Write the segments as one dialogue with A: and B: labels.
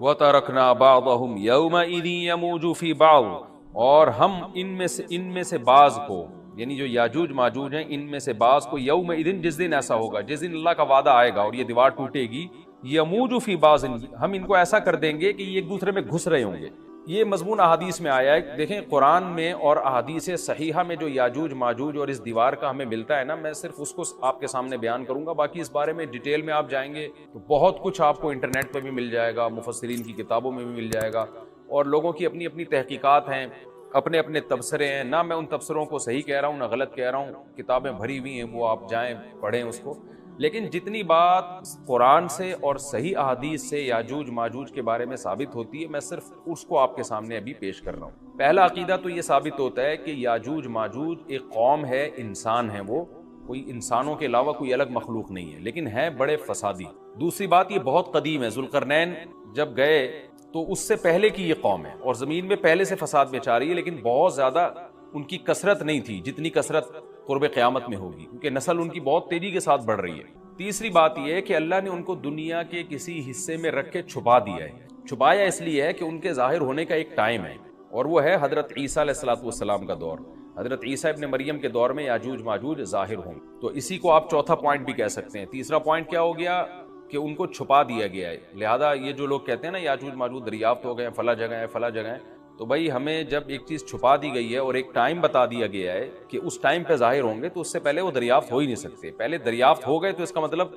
A: وَتَرَكْنَا بَعْضَهُمْ يَوْمَئِذٍ يَمُوجُ فِي بَعْضٍ، اور ہم ان میں سے بعض کو، یعنی جو یاجوج ماجوج ہیں، ان میں سے بعض کو یومئذ، جس دن ایسا ہوگا، جس دن اللہ کا وعدہ آئے گا اور یہ دیوار ٹوٹے گی، یموج فی بعض، ہم ان کو ایسا کر دیں گے کہ یہ ایک دوسرے میں گھس رہے ہوں گے۔ یہ مضمون احادیث میں آیا ہے۔ دیکھیں قرآن میں اور احادیث صحیحہ میں جو یاجوج ماجوج اور اس دیوار کا ہمیں ملتا ہے نا، میں صرف اس کو آپ کے سامنے بیان کروں گا، باقی اس بارے میں ڈیٹیل میں آپ جائیں گے تو بہت کچھ آپ کو انٹرنیٹ پہ بھی مل جائے گا، مفسرین کی کتابوں میں بھی مل جائے گا، اور لوگوں کی اپنی اپنی تحقیقات ہیں، اپنے اپنے تبصرے ہیں۔ نہ میں ان تبصروں کو صحیح کہہ رہا ہوں نہ غلط کہہ رہا ہوں، کتابیں بھری ہوئی ہیں، وہ آپ جائیں پڑھیں اس کو، لیکن جتنی بات قرآن سے اور صحیح احادیث سے یاجوج ماجوج کے بارے میں ثابت ہوتی ہے، میں صرف اس کو آپ کے سامنے ابھی پیش کر رہا ہوں۔ پہلا عقیدہ تو یہ ثابت ہوتا ہے کہ یاجوج ماجوج ایک قوم ہے، انسان ہے، وہ کوئی انسانوں کے علاوہ کوئی الگ مخلوق نہیں ہے، لیکن ہے بڑے فسادی۔ دوسری بات، یہ بہت قدیم ہے، ذوالقرنین جب گئے تو اس سے پہلے کی یہ قوم ہے، اور زمین میں پہلے سے فساد مچا رہی ہے، لیکن بہت زیادہ ان کی کثرت نہیں تھی جتنی کثرت قرب قیامت میں ہوگی، کیونکہ نسل ان کی بہت تیزی کے ساتھ بڑھ رہی ہے۔ تیسری بات یہ ہے کہ اللہ نے ان کو دنیا کے کسی حصے میں رکھ کے چھپا دیا ہے۔ چھپایا اس لیے ہے کہ ان کے ظاہر ہونے کا ایک ٹائم ہے، اور وہ ہے حضرت عیسیٰ علیہ السلام کا دور۔ حضرت عیسیٰ ابن مریم کے دور میں یاجوج ماجوج ظاہر ہوں، تو اسی کو آپ چوتھا پوائنٹ بھی کہہ سکتے ہیں۔ تیسرا پوائنٹ کیا ہو گیا کہ ان کو چھپا دیا گیا ہے، لہذا یہ جو لوگ کہتے ہیں نا یاجوج ماجوج دریافت ہو گئے ہیں، فلاں جگہ ہے فلاں جگہ ہے، تو بھائی ہمیں جب ایک چیز چھپا دی گئی ہے اور ایک ٹائم بتا دیا گیا ہے کہ اس ٹائم پہ ظاہر ہوں گے، تو اس سے پہلے وہ دریافت ہو ہی نہیں سکتے۔ پہلے دریافت ہو گئے تو اس کا مطلب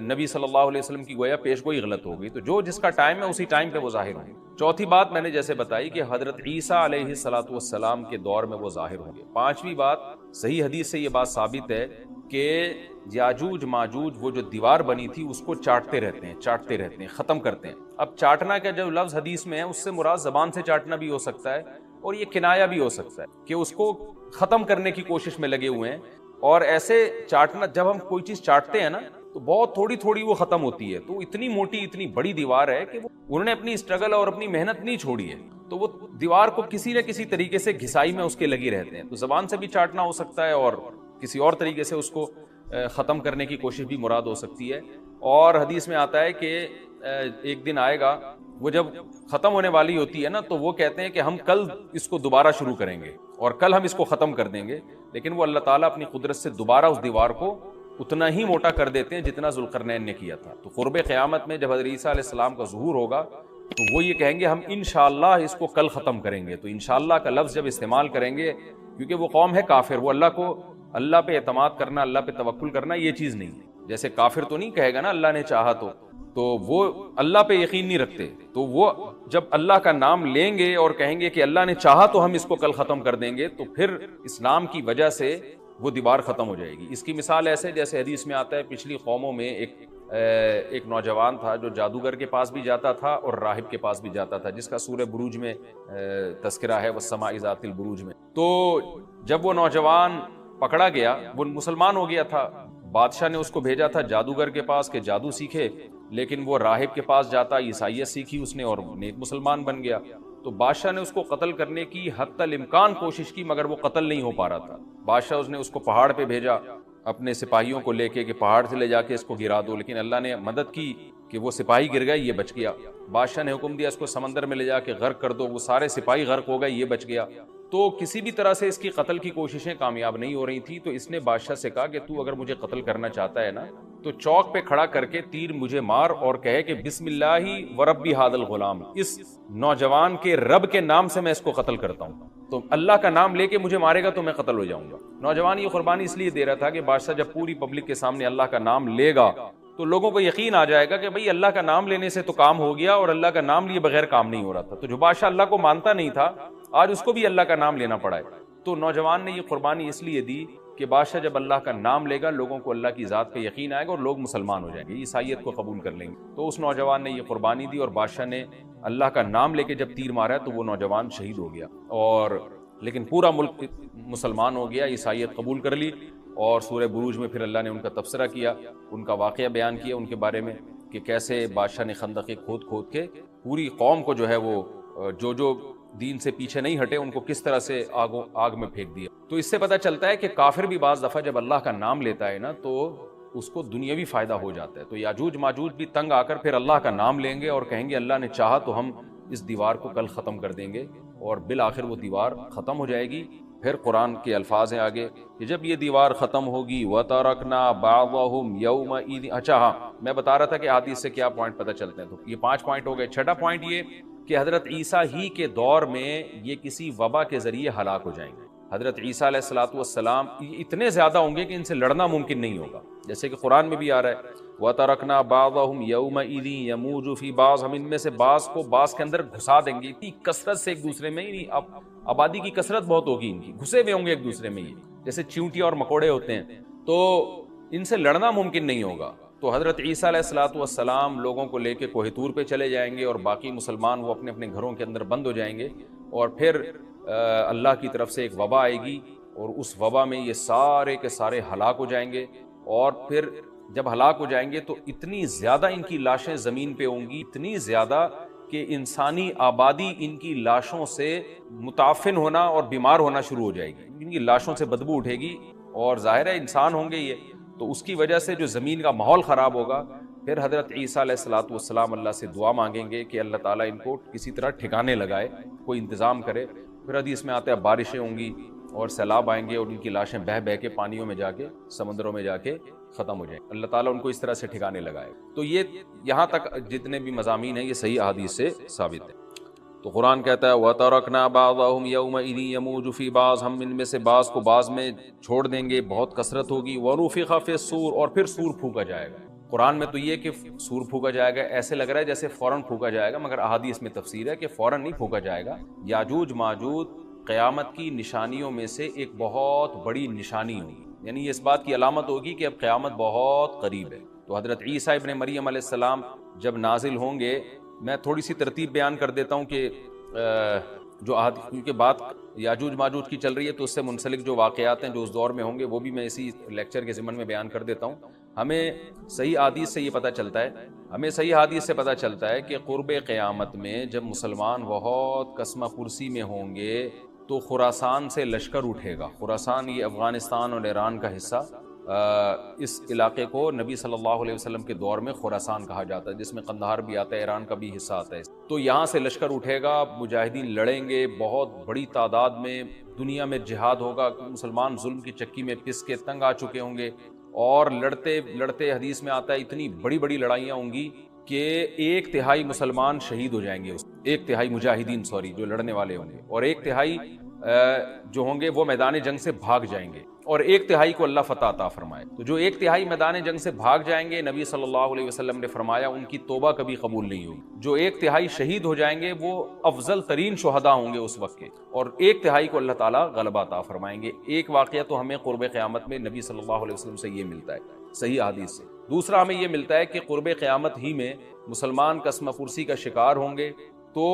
A: نبی صلی اللہ علیہ وسلم کی گویا پیش گوئی غلط ہو گئی، تو جو جس کا ٹائم ہے اسی ٹائم پہ وہ ظاہر ہوں گے۔ چوتھی بات میں نے جیسے بتائی کہ حضرت عیسیٰ علیہ السلام کے دور میں وہ ظاہر ہوں گے۔ پانچویں بات، صحیح حدیث سے یہ بات ثابت ہے کہ یاجوج ماجوج وہ جو دیوار بنی تھی اس کو چاٹتے رہتے ہیں، ختم کرتے ہیں۔ اب چاٹنا کا جو لفظ حدیث میں ہے اس سے مراد زبان سے چاٹنا بھی ہو سکتا ہے، اور یہ کنایا بھی ہو سکتا ہے کہ اس کو ختم کرنے کی کوشش میں لگے ہوئے ہیں۔ اور ایسے چاٹنا، جب ہم کوئی چیز چاٹتے ہیں نا تو بہت تھوڑی تھوڑی وہ ختم ہوتی ہے، تو اتنی موٹی اتنی بڑی دیوار ہے کہ انہوں نے اپنی اسٹرگل اور اپنی محنت نہیں چھوڑی ہے، تو وہ دیوار کو کسی نہ کسی طریقے سے گھسائی میں اس کے لگے رہتے ہیں۔ تو زبان سے بھی چاٹنا ہو سکتا ہے، اور کسی اور طریقے سے اس کو ختم کرنے کی کوشش بھی مراد ہو سکتی ہے۔ اور حدیث میں آتا ہے کہ ایک دن آئے گا وہ جب ختم ہونے والی ہوتی ہے نا، تو وہ کہتے ہیں کہ ہم کل اس کو دوبارہ شروع کریں گے اور کل ہم اس کو ختم کر دیں گے، لیکن وہ اللہ تعالیٰ اپنی قدرت سے دوبارہ اس دیوار کو اتنا ہی موٹا کر دیتے ہیں جتنا ذوالقرنین نے کیا تھا۔ تو قرب قیامت میں جب حضرت عیسیٰ علیہ السلام کا ظہور ہوگا تو وہ یہ کہیں گے ہم انشاءاللہ اس کو کل ختم کریں گے۔ تو انشاءاللہ کا لفظ جب استعمال کریں گے، کیونکہ وہ قوم ہے کافر، وہ اللہ پہ اعتماد کرنا، اللہ پہ توکل کرنا یہ چیز نہیں ہے۔ جیسے کافر تو نہیں کہے گا نا اللہ نے چاہا تو وہ اللہ پہ یقین نہیں رکھتے، تو وہ جب اللہ کا نام لیں گے اور کہیں گے کہ اللہ نے چاہا تو ہم اس کو کل ختم کر دیں گے، تو پھر اسلام کی وجہ سے وہ دیوار ختم ہو جائے گی۔ اس کی مثال ایسے جیسے حدیث میں آتا ہے، پچھلی قوموں میں ایک نوجوان تھا جو جادوگر کے پاس بھی جاتا تھا اور راہب کے پاس بھی جاتا تھا، جس کا سورہ بروج میں تذکرہ ہے، والسماء ذات البروج میں۔ تو جب وہ نوجوان پکڑا گیا، وہ مسلمان ہو گیا تھا، بادشاہ نے اس کو بھیجا تھا جادوگر کے پاس کہ جادو سیکھے، لیکن وہ راہب کے پاس جاتا، عیسائیت سیکھی اس نے اور نیک مسلمان بن گیا۔ تو بادشاہ نے اس کو قتل کرنے کی حتی الامکان کوشش کی، مگر وہ قتل نہیں ہو پا رہا تھا۔ بادشاہ نے اس کو پہاڑ پہ بھیجا اپنے سپاہیوں کو لے کے کہ پہاڑ سے لے جا کے اس کو گرا دو، لیکن اللہ نے مدد کی کہ وہ سپاہی گر گئے، یہ بچ گیا۔ بادشاہ نے حکم دیا اس کو سمندر میں لے جا کے غرق کر دو، وہ سارے سپاہی غرق ہو گئے، یہ بچ گیا۔ تو کسی بھی طرح سے اس کی قتل کی کوششیں کامیاب نہیں ہو رہی تھی، تو اس نے بادشاہ سے کہا کہ تو اگر مجھے قتل کرنا چاہتا ہے نا تو چوک پہ کھڑا کر کے تیر مجھے مار اور کہے کہ بسم اللہ وربی ھذا الغلام، اس نوجوان کے رب کے نام سے میں اس کو قتل کرتا ہوں، تو اللہ کا نام لے کے مجھے مارے گا تو میں قتل ہو جاؤں گا۔ نوجوان یہ قربانی اس لیے دے رہا تھا کہ بادشاہ جب پوری پبلک کے سامنے اللہ کا نام لے گا تو لوگوں کو یقین آ جائے گا کہ بھئی اللہ کا نام لینے سے تو کام ہو گیا، اور اللہ کا نام لیے بغیر کام نہیں ہو رہا تھا۔ تو جو بادشاہ اللہ کو مانتا نہیں تھا، آج اس کو بھی اللہ کا نام لینا پڑا ہے۔ تو نوجوان نے یہ قربانی اس لیے دی کہ بادشاہ جب اللہ کا نام لے گا لوگوں کو اللہ کی ذات پہ یقین آئے گا اور لوگ مسلمان ہو جائیں گے، عیسائیت کو قبول کر لیں گے۔ تو اس نوجوان نے یہ قربانی دی، اور بادشاہ نے اللہ کا نام لے کے جب تیر مارا تو وہ نوجوان شہید ہو گیا، اور لیکن پورا ملک مسلمان ہو گیا، عیسائیت قبول کر لی۔ اور سورہ بروج میں پھر اللہ نے ان کا تبصرہ کیا، ان کا واقعہ بیان کیا ان کے بارے میں کہ کیسے بادشاہ نے خندقیں کھود کھود کے پوری قوم کو جو ہے وہ جو دین سے پیچھے نہیں ہٹے ان کو کس طرح سے آگ میں پھینک دیا۔ تو اس سے پتہ چلتا ہے کہ کافر بھی بعض دفعہ جب اللہ کا نام لیتا ہے نا تو اس کو دنیاوی فائدہ ہو جاتا ہے. تو یاجوج ماجوج بھی تنگ آ کر پھر اللہ کا نام لیں گے اور کہیں گے اللہ نے چاہا تو ہم اس دیوار کو کل ختم کر دیں گے, اور بالآخر وہ دیوار ختم ہو جائے گی. پھر قرآن کے الفاظ ہیں آگے کہ جب یہ دیوار ختم ہوگی وَتَرَكْنَا بَعْضَهُمْ يَوْمَئِذٍ. اچھا ہاں, میں بتا رہا تھا کہ حدیث سے کیا پوائنٹ پتہ چلتے ہیں, تو یہ 5 پوائنٹ ہو گئے. چھٹا پوائنٹ یہ کہ حضرت عیسیٰ ہی کے دور میں یہ کسی وبا کے ذریعے ہلاک ہو جائیں گے. حضرت عیسیٰ علیہ الصلوۃ والسلام اتنے زیادہ ہوں گے کہ ان سے لڑنا ممکن نہیں ہوگا, جیسے کہ قرآن میں بھی آ رہا ہے وَتَرَكْنَا بَعْضَهُمْ يَوْمَئِذٍ يَمُوجُ فِي بَعْضٍ. ہم ان میں سے بعض کو بعض کے اندر گھسا دیں گے. اتنی کثرت سے ایک دوسرے میں ہی, اب آبادی کی کثرت بہت ہوگی ان کی, گھسے ہوئے ہوں گے ایک دوسرے میں, یہ جیسے چیونٹیاں اور مکوڑے ہوتے ہیں, تو ان سے لڑنا ممکن نہیں ہوگا. تو حضرت عیسیٰ علیہ الصلوۃ والسلام لوگوں کو لے کے کوہ طور پہ چلے جائیں گے, اور باقی مسلمان وہ اپنے اپنے گھروں کے اندر بند ہو جائیں گے, اور پھر اللہ کی طرف سے ایک وبا آئے گی, اور اس وبا میں یہ سارے کے سارے ہلاک ہو جائیں گے. اور پھر جب ہلاک ہو جائیں گے تو اتنی زیادہ ان کی لاشیں زمین پہ ہوں گی, اتنی زیادہ کہ انسانی آبادی ان کی لاشوں سے متعفن ہونا اور بیمار ہونا شروع ہو جائے گی. ان کی لاشوں سے بدبو اٹھے گی, اور ظاہر ہے انسان ہوں گے یہ, تو اس کی وجہ سے جو زمین کا ماحول خراب ہوگا. پھر حضرت عیسیٰ علیہ الصلوۃ والسلام اللہ سے دعا مانگیں گے کہ اللہ تعالیٰ ان کو کسی طرح ٹھکانے لگائے, کوئی انتظام کرے. پھر حدیث میں آتا ہے بارشیں ہوں گی اور سیلاب آئیں گے, اور ان کی لاشیں بہہ بہہ کے پانیوں میں جا کے, سمندروں میں جا کے ختم ہو جائیں. اللہ تعالیٰ ان کو اس طرح سے ٹھکانے لگائے. تو یہ یہاں تک جتنے بھی مضامین ہیں یہ صحیح احادیث سے ثابت ہے. تو قرآن کہتا ہے وَتَرَكْنَا بَعْضَهُمْ يَوْمَئِذٍ يَمُوجُ فِي بَعْضٍ. ہم ان میں سے بعض کو بعض میں چھوڑ دیں گے, بہت کثرت ہوگی. وَنُفِخَ فِي الصُّورِ. اور پھر سور پھونکا جائے گا. قرآن میں تو یہ کہ سور پھونکا جائے گا ایسے لگ رہا ہے جیسے فوراً پھونکا جائے گا, مگر احادیث میں تفسیر ہے کہ فوراً نہیں پھونکا جائے گا. یاجوج ماجوج قیامت کی نشانیوں میں سے ایک بہت بڑی نشانی ہوگی, یعنی یہ اس بات کی علامت ہوگی کہ اب قیامت بہت قریب ہے. تو حضرت عیسیٰ ابن مریم علیہ السلام جب نازل ہوں گے, میں تھوڑی سی ترتیب بیان کر دیتا ہوں کہ جو کیونکہ بات یاجوج ماجوج کی چل رہی ہے تو اس سے منسلک جو واقعات ہیں جو اس دور میں ہوں گے وہ بھی میں اسی لیکچر کے ضمن میں بیان کر دیتا ہوں. ہمیں صحیح حدیث سے یہ پتہ چلتا ہے کہ قرب قیامت میں جب مسلمان بہت کسمہ پرسی میں ہوں گے تو خراسان سے لشکر اٹھے گا. خراسان یہ افغانستان اور ایران کا حصہ, اس علاقے کو نبی صلی اللہ علیہ وسلم کے دور میں خراسان کہا جاتا ہے, جس میں قندھار بھی آتا ہے, ایران کا بھی حصہ آتا ہے. تو یہاں سے لشکر اٹھے گا, مجاہدین لڑیں گے بہت بڑی تعداد میں, دنیا میں جہاد ہوگا. مسلمان ظلم کی چکی میں پس کے تنگ آ چکے ہوں گے, اور لڑتے لڑتے حدیث میں آتا ہے اتنی بڑی بڑی لڑائیاں ہوں گی کہ 1/3 مسلمان شہید ہو جائیں گے. 1/3 مجاہدین جو لڑنے والے ہوں گے, اور 1/3 جو ہوں گے وہ میدان جنگ سے بھاگ جائیں گے, اور 1/3 کو اللہ فتح عطا فرمائے. تو جو 1/3 میدان جنگ سے بھاگ جائیں گے, نبی صلی اللہ علیہ وسلم نے فرمایا ان کی توبہ کبھی قبول نہیں ہوگی. جو 1/3 شہید ہو جائیں گے وہ افضل ترین شہداء ہوں گے اس وقت کے, اور 1/3 کو اللہ تعالیٰ غلبہ عطا فرمائیں گے. ایک واقعہ تو ہمیں قرب قیامت میں نبی صلی اللہ علیہ وسلم سے یہ ملتا ہے صحیح حدیث سے. دوسرا ہمیں یہ ملتا ہے کہ قرب قیامت ہی میں مسلمان کسمہ پرسی کا شکار ہوں گے تو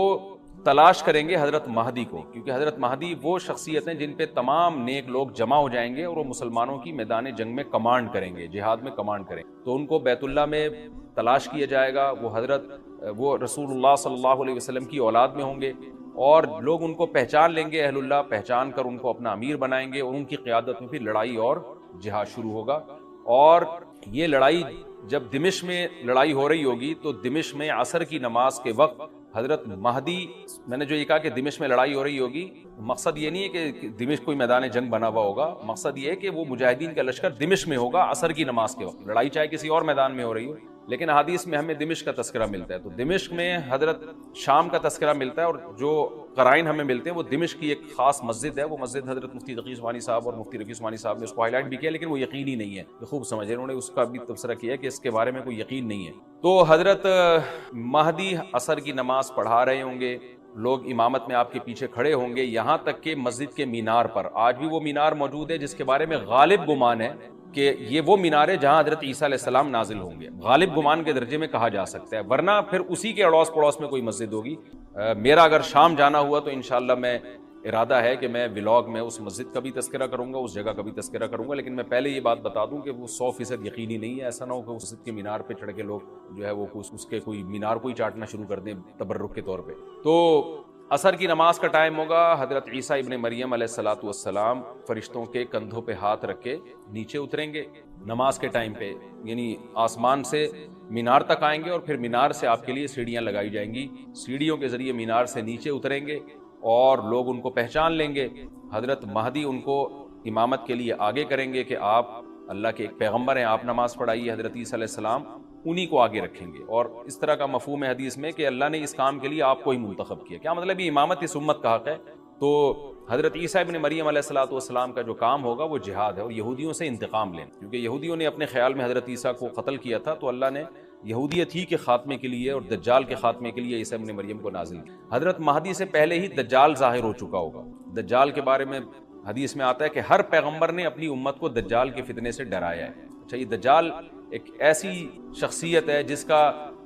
A: تلاش کریں گے حضرت مہدی کو, کیونکہ حضرت مہدی وہ شخصیت ہیں جن پہ تمام نیک لوگ جمع ہو جائیں گے, اور وہ مسلمانوں کی میدان جنگ میں کمانڈ کریں گے, جہاد میں کمانڈ کریں گے. تو ان کو بیت اللہ میں تلاش کیا جائے گا. وہ رسول اللہ صلی اللہ علیہ وسلم کی اولاد میں ہوں گے, اور لوگ ان کو پہچان لیں گے, اہل اللہ پہچان کر ان کو اپنا امیر بنائیں گے, اور ان کی قیادت میں پھر لڑائی اور جہاد شروع ہوگا. اور یہ لڑائی جب دمشق میں لڑائی ہو رہی ہوگی تو دمشق میں عصر کی نماز کے وقت حضرت مہدی, میں نے جو یہ کہا کہ دمشق میں لڑائی ہو رہی ہوگی, مقصد یہ نہیں ہے کہ دمشق کوئی میدان جنگ بنا ہوا ہوگا, مقصد یہ ہے کہ وہ مجاہدین کا لشکر دمشق میں ہوگا عصر کی نماز کے وقت. لڑائی چاہے کسی اور میدان میں ہو رہی ہو, لیکن احادیث میں ہمیں دمشق کا تذکرہ ملتا ہے. تو دمشق میں حضرت شام کا تذکرہ ملتا ہے, اور جو قرائن ہمیں ملتے ہیں وہ دمشق کی ایک خاص مسجد ہے. وہ مسجد حضرت مفتی تقی عثمانی صاحب اور مفتی رفیع عثمانی صاحب نے اس کو ہائی لائٹ بھی کیا, لیکن وہ یقینی نہیں ہے. یہ خوب سمجھے, انہوں نے اس کا بھی تبصرہ کیا کہ اس کے بارے میں کوئی یقین نہیں ہے. تو حضرت مہدی عصر کی نماز پڑھا رہے ہوں گے, لوگ امامت میں آپ کے پیچھے کھڑے ہوں گے, یہاں تک کہ مسجد کے مینار پر, آج بھی وہ مینار موجود ہے جس کے بارے میں غالب گمان ہے کہ یہ وہ مینار ہے جہاں حضرت عیسیٰ علیہ السلام نازل ہوں گے. غالب گمان کے درجے میں کہا جا سکتا ہے, ورنہ پھر اسی کے اڑوس پڑوس میں کوئی مسجد ہوگی. میرا اگر شام جانا ہوا تو انشاءاللہ میں ارادہ ہے کہ میں ولاگ میں اس مسجد کا بھی تذکرہ کروں گا, اس جگہ کا بھی تذکرہ کروں گا, لیکن میں پہلے یہ بات بتا دوں کہ وہ 100% یقینی نہیں ہے. ایسا نہ ہو کہ اس مسجد کے مینار پہ چڑھ کے لوگ جو ہے وہ اس کے کوئی مینار کو ہی چاٹنا شروع کر دیں تبرک کے طور پہ. تو عصر کی نماز کا ٹائم ہوگا، حضرت عیسیٰ ابن مریم علیہ الصلاۃ والسلام فرشتوں کے کندھوں پہ ہاتھ رکھ کے نیچے اتریں گے نماز کے ٹائم پہ، یعنی آسمان سے مینار تک آئیں گے اور پھر مینار سے آپ کے لیے سیڑھیاں لگائی جائیں گی، سیڑھیوں کے ذریعے مینار سے نیچے اتریں گے اور لوگ ان کو پہچان لیں گے۔ حضرت مہدی ان کو امامت کے لیے آگے کریں گے کہ آپ اللہ کے ایک پیغمبر ہیں، آپ نماز پڑھائیے۔ حضرت عیسیٰ علیہ السلام انہی کو آگے رکھیں گے، اور اس طرح کا مفہوم ہے حدیث میں کہ اللہ نے اس کام کے لیے آپ کو ہی منتخب کیا۔ کیا مطلب یہ امامت اس امت کا حق ہے؟ تو حضرت عیسیٰ ابن مریم علیہ الصلوۃ والسلام کا جو کام ہوگا وہ جہاد ہے اور یہودیوں سے انتقام لینا، کیونکہ یہودیوں نے اپنے خیال میں حضرت عیسیٰ کو قتل کیا تھا، تو اللہ نے یہودیت ہی کے خاتمے کے لیے اور دجال کے خاتمے کے لیے عیسیٰ ابن مریم کو نازل کیا۔ حضرت مہدی سے پہلے ہی دجال ظاہر ہو چکا ہوگا۔ دجال کے بارے میں حدیث میں آتا ہے کہ ہر پیغمبر نے اپنی امت کو دجال کے فتنے سے ڈرایا ہے۔ اچھا، یہ دجال ایک ایسی شخصیت ہے جس کا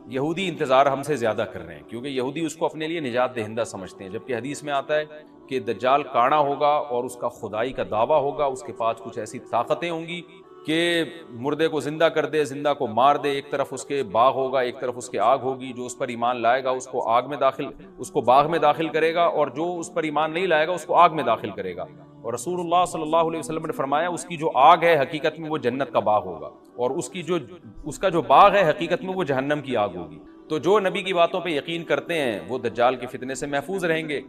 A: یہودی انتظار ہم سے زیادہ کر رہے ہیں، کیونکہ یہودی اس کو اپنے لیے نجات دہندہ سمجھتے ہیں، جبکہ حدیث میں آتا ہے کہ دجال کانا ہوگا اور اس کا خدائی کا دعویٰ ہوگا، اس کے پاس کچھ ایسی طاقتیں ہوں گی کہ مردے کو زندہ کر دے، زندہ کو مار دے، ایک طرف اس کے باغ ہوگا، ایک طرف اس کے آگ ہوگی، جو اس پر ایمان لائے گا اس کو باغ میں داخل کرے گا، اور جو اس پر ایمان نہیں لائے گا اس کو آگ میں داخل کرے گا۔ اور رسول اللہ صلی اللہ علیہ وسلم نے فرمایا اس کی جو آگ ہے حقیقت میں وہ جنت کا باغ ہوگا، اور اس کا جو باغ ہے حقیقت میں وہ جہنم کی آگ ہوگی۔ تو جو نبی کی باتوں پہ یقین کرتے ہیں وہ دجال کے فتنے سے محفوظ رہیں گے۔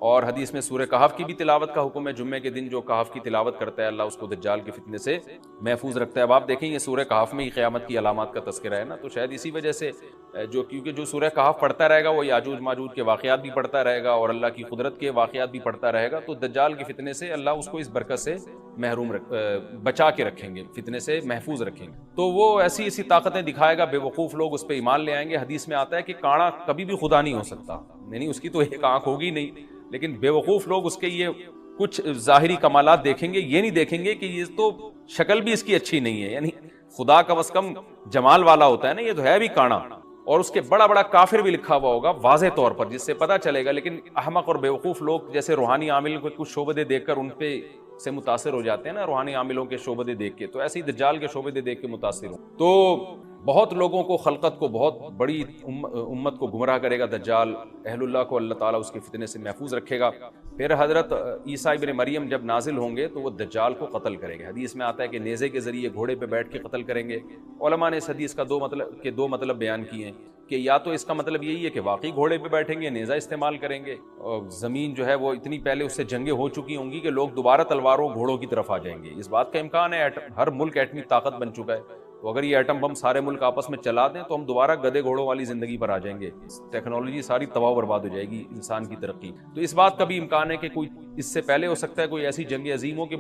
A: اور حدیث میں سورہ کہف کی بھی تلاوت کا حکم ہے، جمعے کے دن جو کہف کی تلاوت کرتا ہے اللہ اس کو دجال کے فتنے سے محفوظ رکھتا ہے۔ اب آپ دیکھیں یہ سورہ کہف میں ہی قیامت کی علامات کا تذکرہ ہے نا، تو شاید اسی وجہ سے کیونکہ جو سورہ کہف پڑھتا رہے گا وہ یاجوج ماجوج کے واقعات بھی پڑھتا رہے گا اور اللہ کی قدرت کے واقعات بھی پڑھتا رہے گا، تو دجال کے فتنے سے اللہ اس کو اس برکت سے بچا کے رکھیں گے، فتنے سے محفوظ رکھیں گے۔ تو وہ ایسی ایسی طاقتیں دکھائے گا، بے وقوف لوگ اس پہ ایمان لے آئیں گے۔ حدیث میں آتا ہے کہ کانا کبھی بھی خدا نہیں ہو سکتا، یعنی اس کی تو ایک آنکھ ہوگی نہیں، لیکن بے وقوف لوگ اس کے یہ کچھ ظاہری کمالات دیکھیں گے، یہ نہیں دیکھیں گے کہ یہ تو شکل بھی اس کی اچھی نہیں ہے، یعنی خدا کا بس کم جمال والا ہوتا ہے نا، یہ تو ہے بھی کانا، اور اس کے بڑا بڑا کافر بھی لکھا ہوا ہوگا واضح طور پر جس سے پتہ چلے گا۔ لیکن احمق اور بیوقوف لوگ جیسے روحانی عامل کو کچھ شعبدے دیکھ کر ان پہ سے متاثر ہو جاتے ہیں نا، روحانی عاملوں کے شعبدے دیکھ کے، تو ایسے ہی دجال کے شعبدے دیکھ کے متاثر ہوں۔ تو بہت لوگوں کو، خلقت کو، بہت بڑی امت کو گمراہ کرے گا دجال، اہل اللہ کو اللہ تعالیٰ اس کے فتنے سے محفوظ رکھے گا۔ پھر حضرت عیسیٰ ابن مریم جب نازل ہوں گے تو وہ دجال کو قتل کریں گے۔ حدیث میں آتا ہے کہ نیزے کے ذریعے گھوڑے پہ بیٹھ کے قتل کریں گے۔ علماء نے اس حدیث کا دو مطلب بیان کیے ہیں کہ یا تو اس کا مطلب یہی ہے کہ واقعی گھوڑے پہ بیٹھیں گے، نیزہ استعمال کریں گے، اور زمین جو ہے وہ اتنی پہلے اس سے جنگیں ہو چکی ہوں گی کہ لوگ دوبارہ تلواروں گھوڑوں کی طرف آ جائیں گے۔ اس بات کا امکان ہے، ہر ملک ایٹمی طاقت بن چکا ہے، تو اگر یہ ایٹم بم سارے ملک آپس میں چلا دیں تو ہم دوبارہ گدے گھوڑوں والی زندگی پر آ جائیں گے، ٹیکنالوجی ساری تباہ و برباد ہو جائے گی، انسان کی ترقی۔ تو اس بات کا بھی امکان ہے کہ کوئی اس سے پہلے ہو سکتا ہے کوئی ایسی جنگ عظیم ہو کہ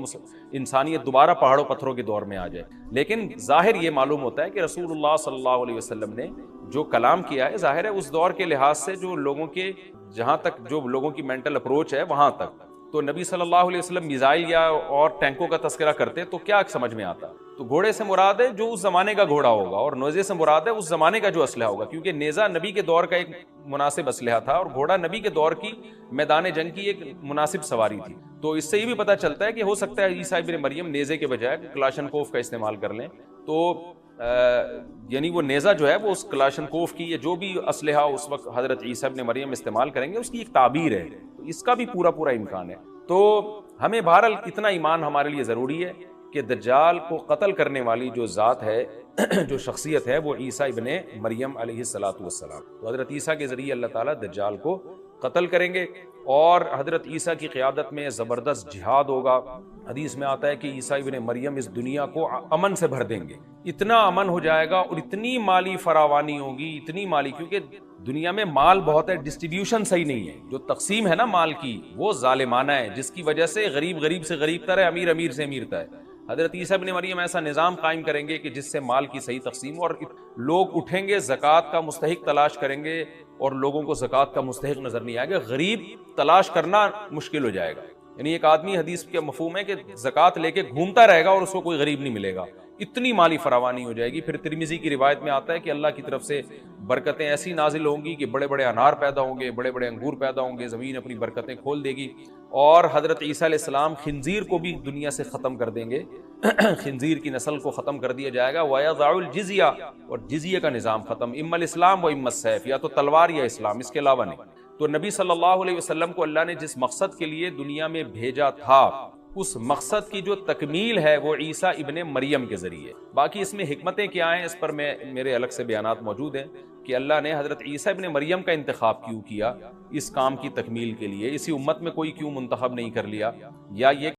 A: انسانیت دوبارہ پہاڑوں پتھروں کے دور میں آ جائے۔ لیکن ظاہر یہ معلوم ہوتا ہے کہ رسول اللہ صلی اللہ علیہ وسلم نے جو کلام کیا ہے، ظاہر ہے اس دور کے لحاظ سے جو لوگوں کے جہاں تک جو لوگوں کی مینٹل اپروچ ہے وہاں تک، تو نبی صلی اللہ علیہ وسلم میزائل یا اور ٹینکوں کا تذکرہ کرتے تو کیا سمجھ میں آتا؟ تو گھوڑے سے مراد ہے جو اس زمانے کا گھوڑا ہوگا، اور نیزے سے مراد ہے اس زمانے کا جو اسلحہ ہوگا، کیونکہ نیزہ نبی کے دور کا ایک مناسب اسلحہ تھا اور گھوڑا نبی کے دور کی میدان جنگ کی ایک مناسب سواری تھی۔ تو اس سے یہ بھی پتہ چلتا ہے کہ ہو سکتا ہے عیسیٰ ابن مریم نیزے کے بجائے کلاشنکوف کا استعمال کر لیں، تو یعنی وہ نیزہ جو ہے وہ اس کلاشنکوف کی یا جو بھی اسلحہ اس وقت حضرت عیسیٰ ابن مریم استعمال کریں گے اس کی ایک تعبیر ہے، اس کا بھی پورا امکان ہے۔ تو ہمیں بہرحال اتنا ایمان ہمارے لیے ضروری ہے کہ دجال کو قتل کرنے والی جو ذات ہے، جو شخصیت ہے، وہ عیسیٰ ابن مریم علیہ الصلاۃ والسلام، تو حضرت عیسیٰ کے ذریعے اللہ تعالیٰ دجال کو قتل کریں گے، اور حضرت عیسیٰ کی قیادت میں زبردست جہاد ہوگا۔ حدیث میں آتا ہے کہ عیسیٰ ابن مریم اس دنیا کو امن سے بھر دیں گے، اتنا امن ہو جائے گا اور اتنی مالی فراوانی ہوگی، اتنی مالی، کیونکہ دنیا میں مال بہت ہے، ڈسٹریبیوشن صحیح نہیں ہے، جو تقسیم ہے نا مال کی وہ ظالمانہ ہے، جس کی وجہ سے غریب سے غریب تر ہے، امیر سے امیر تر ہے۔ حضرت عیسیٰ ابن مریم ایسا نظام قائم کریں گے کہ جس سے مال کی صحیح تقسیم، اور لوگ اٹھیں گے زکوٰۃ کا مستحق تلاش کریں گے اور لوگوں کو زکوٰۃ کا مستحق نظر نہیں آئے گا، غریب تلاش کرنا مشکل ہو جائے گا، یعنی ایک آدمی، حدیث کے مفہوم ہے کہ زکوٰۃ لے کے گھومتا رہے گا اور اس کو کوئی غریب نہیں ملے گا، اتنی مالی فراوانی ہو جائے گی۔ پھر ترمذی کی روایت میں آتا ہے کہ اللہ کی طرف سے برکتیں ایسی نازل ہوں گی کہ بڑے بڑے انار پیدا ہوں گے، بڑے بڑے انگور پیدا ہوں گے، زمین اپنی برکتیں کھول دے گی، اور حضرت عیسیٰ علیہ السلام خنزیر کو بھی دنیا سے ختم کر دیں گے، خنزیر کی نسل کو ختم کر دیا جائے گا، وَيَضَعُ الْجِزْيَةَ، اور جزیہ کا نظام ختم، اما الاسلام و اما السیف، یا تو تلوار یا اسلام، اس کے علاوہ نہیں۔ تو نبی صلی اللہ علیہ وسلم کو اللہ نے جس مقصد کے لیے دنیا میں بھیجا تھا اس مقصد کی جو تکمیل ہے وہ عیسیٰ ابن مریم کے ذریعے. باقی اس میں حکمتیں کیا ہیں اس پر میرے الگ سے بیانات موجود ہیں کہ اللہ نے حضرت عیسیٰ ابن مریم کا انتخاب کیوں کیا اس کام کی تکمیل کے لیے, اسی امت میں کوئی کیوں منتخب نہیں کر لیا, یا یہ